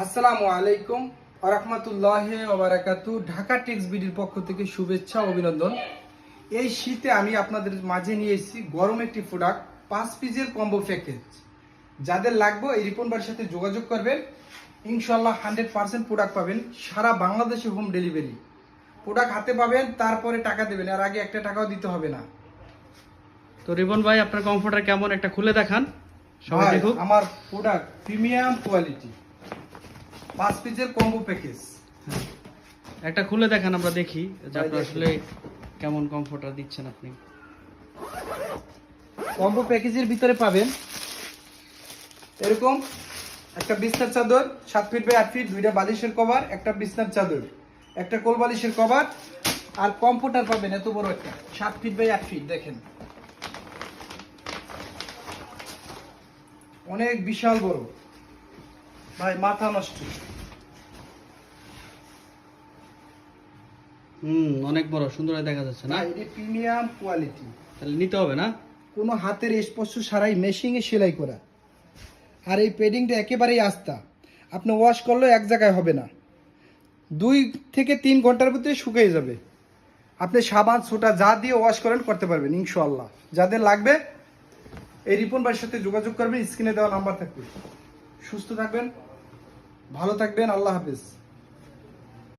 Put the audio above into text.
আসসালামু আলাইকুম ওয়া রাহমাতুল্লাহি ওয়া বারাকাতু। ঢাকা টেক্স বিডির পক্ষ থেকে শুভেচ্ছা ও অভিনন্দন। এই শীতে আমি আপনাদের মাঝে নিয়ে এসেছি গরম একটি প্রোডাক্ট 5 পিসের কম্বো প্যাকেজ। যাদের লাগবে এই রিপন ভাইয়ের সাথে যোগাযোগ করবেন, ইনশাআল্লাহ 100% প্রোডাক্ট পাবেন। সারা বাংলাদেশে হোম ডেলিভারি। প্রোডাক্ট হাতে পাবেন, তারপরে টাকা দেবেন, আর আগে একটা টাকাও দিতে হবে না। তো রিপন ভাই, আপনার কমফোর্টার কেমন একটা খুলে দেখান সবাই ভাই, দেখুক। আমার প্রোডাক্ট প্রিমিয়াম কোয়ালিটি 5 পিসের কম্বো প্যাকেজ। একটা খুলে দেখান, আমরা দেখি যে ভাই, আপনি দেখুন। আসলে কেমন কমফোর্টার দিচ্ছেন আপনি। কম্বো প্যাকেজের ভিতরে পাবেন এরকম একটা বিছনার চাদর 7 ফিট বাই 8 ফিট, দুইটা বালিশের কভার, একটা বিছনার চাদর, একটা কোল বালিশের কভার, আর কম্পিউটার পাবেন এত বড় একটা 7 ফিট বাই 8 ফিট। দেখেন অনেক বিশাল বড় ভাই, মাথা নষ্ট। অনেক বড়, সুন্দর দেখা যাচ্ছে না? এটা প্রিমিয়াম কোয়ালিটি, তাহলে নিতে হবে না? কোনো হাতের স্পর্শ ছাড়াই মেশিনে সেলাই করা। আর এই পেডিংটা একেবারেই আস্তা, আপনি ওয়াশ করলেও এক জায়গায় হবে না, 2 থেকে 3 ঘন্টার ভিতরে শুকিয়ে যাবে। আপনি সাবান সোটা যা দিয়ে ওয়াশ করেন করতে পারবেন ইনশাআল্লাহ। যাদের লাগবে এই রিপন ভাইয়ের সাথে যোগাযোগ করবেন, স্ক্রিনে দেওয়া নাম্বার থাকবে। সুস্থ থাকবেন, ভালো থাকবেন, আল্লাহ হাফেজ।